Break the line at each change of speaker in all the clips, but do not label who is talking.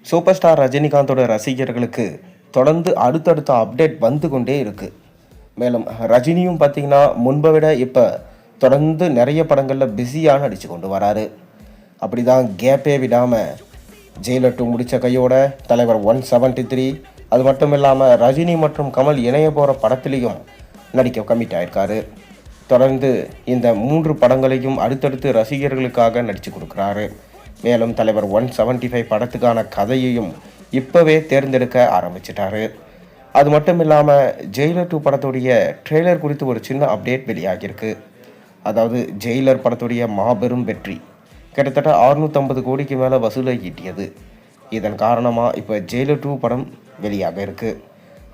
Super star ரஜினிகாந்தோட ரசிகர்களுக்கு தொடர்ந்து அடுத்தடுத்த அப்டேட் வந்து கொண்டே இருக்குது. மேலும் ரஜினியும் பார்த்தீங்கன்னா முன்பை விட இப்போ தொடர்ந்து நிறைய படங்களில் பிஸியாக நடித்து கொண்டு வராரு. அப்படி தான் கேப்பே விடாமல் ஜெயிலர் 2 முடித்த கையோட தலைவர் 173, அது மட்டும் இல்லாமல் ரஜினி மற்றும் கமல் இணைய போகிற படத்துலேயும் நடிக்க கமிட் ஆயிருக்காரு. தொடர்ந்து இந்த 3 படங்களையும் அடுத்தடுத்து ரசிகர்களுக்காக நடித்து கொடுக்குறாரு. மேலும் தலைவர் 175 படத்துக்கான கதையையும் இப்போவே தேர்ந்தெடுக்க ஆரம்பிச்சிட்டாரு. அது மட்டும் இல்லாமல் ஜெயிலர் 2 படத்துடைய ட்ரெய்லர் குறித்து ஒரு சின்ன அப்டேட் வெளியாகியிருக்கு. அதாவது ஜெயிலர் படத்துடைய மாபெரும் வெற்றி கிட்டத்தட்ட 650 கோடிக்கு மேலே வசூலை ஈட்டியது. இதன் காரணமாக இப்போ ஜெயிலர் 2 படம் வெளியாக இருக்குது.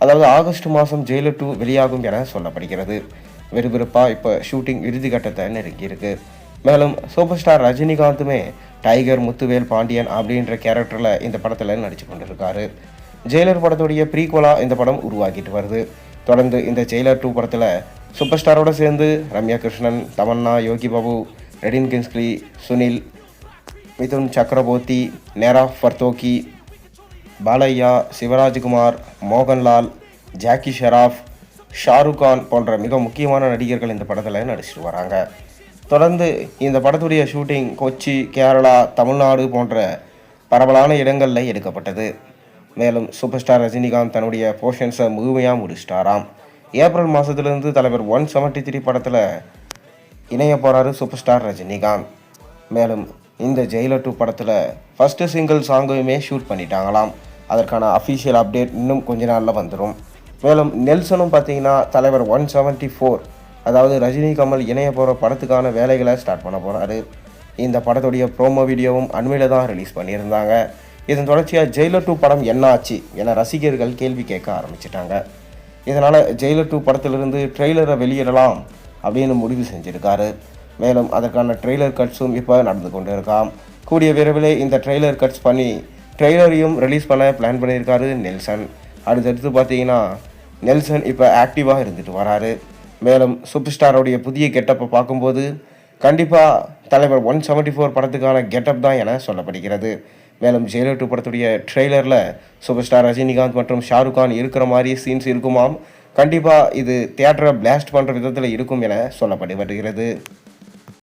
அதாவது ஆகஸ்ட் மாதம் ஜெயிலர் 2 வெளியாகும் என சொல்லப்படுகிறது. விறுவிறுப்பாக இப்போ ஷூட்டிங் இறுதி கட்டத்தை நெருங்கியிருக்கு. மேலும் சூப்பர் ஸ்டார் ரஜினிகாந்துமே டைகர் முத்துவேல் பாண்டியன் அப்படின்ற கேரக்டரில் இந்த படத்தில் நடித்து கொண்டிருக்காரு. ஜெயிலர் படத்துடைய ப்ரீக்வலாக இந்த படம் உருவாக்கிட்டு வருது. தொடர்ந்து இந்த ஜெயிலர் 2 படத்தில் சூப்பர் ஸ்டாரோட சேர்ந்து ரம்யா கிருஷ்ணன், தமன்னா, யோகி பாபு, ரெடின் கின்ஸ்லி, சுனில், மிதுன் சக்கரவர்த்தி, நேரா ஃபர்தோகி, பாலையா, சிவராஜ்குமார், மோகன்லால், ஜாக்கி ஷெராஃப், ஷாருக் கான் போன்ற மிக முக்கியமான நடிகர்கள் இந்த படத்தில் நடிச்சிட்டு வராங்க. தொடர்ந்து இந்த படத்துடைய ஷூட்டிங் கொச்சி, கேரளா, தமிழ்நாடு போன்ற பரவலான இடங்களில் எடுக்கப்பட்டது. மேலும் சூப்பர் ஸ்டார் ரஜினிகாந்த் தன்னுடைய போர்ஷன்ஸை முழுமையாக முடிச்சிட்டாராம். ஏப்ரல் மாதத்துலேருந்து தலைவர் 173 படத்தில் இணைய போகிறாரு சூப்பர் ஸ்டார் ரஜினிகாந்த். மேலும் இந்த ஜெயிலர் 2 படத்தில் ஃபஸ்ட்டு சிங்கிள் சாங்குமே ஷூட் பண்ணிட்டாங்களாம். அதற்கான அஃபீஷியல் அப்டேட் இன்னும் கொஞ்ச நாளில் வந்துடும். மேலும் நெல்சனும் பார்த்தீங்கன்னா தலைவர் 174, அதாவது ரஜினி கமல் இணைய போகிற படத்துக்கான வேலைகளை ஸ்டார்ட் பண்ண போகிறாரு. இந்த படத்துடைய ப்ரோமோ வீடியோவும் அண்மையில் தான் ரிலீஸ் பண்ணியிருந்தாங்க. இதன் தொடர்ச்சியாக ஜெயிலர் 2 படம் என்ன ஆச்சு என ரசிகர்கள் கேள்வி கேட்க ஆரம்பிச்சிட்டாங்க. இதனால் ஜெயிலர் 2 படத்திலிருந்து ட்ரெய்லரை வெளியிடலாம் அப்படின்னு முடிவு செஞ்சுருக்காரு. மேலும் அதற்கான ட்ரெய்லர் கட்ஸும் இப்போ நடந்து கொண்டு இருக்காம். கூடிய விரைவில் இந்த ட்ரெய்லர் கட்ஸ் பண்ணி ட்ரெய்லரையும் ரிலீஸ் பண்ண பிளான் பண்ணியிருக்காரு நெல்சன். அடுத்தடுத்து பார்த்தீங்கன்னா நெல்சன் இப்போ ஆக்டிவாக இருந்துட்டு வராரு. மேலும் சூப்பர் ஸ்டாரோடைய புதிய கெட்டப்பை பார்க்கும்போது கண்டிப்பாக தலைவர் 174 படத்துக்கான கெட்டப் தான் என சொல்லப்படுகிறது. மேலும் ஜெயிலர் 2 படத்துடைய ட்ரெய்லரில் சூப்பர் ஸ்டார் ரஜினிகாந்த் மற்றும் ஷாருக் கான் இருக்கிற மாதிரி சீன்ஸ் இருக்குமாம். கண்டிப்பாக இது தியேட்டரை பிளாஸ்ட் பண்ணுற விதத்தில் இருக்கும் என சொல்லப்பட்டு வருகிறது.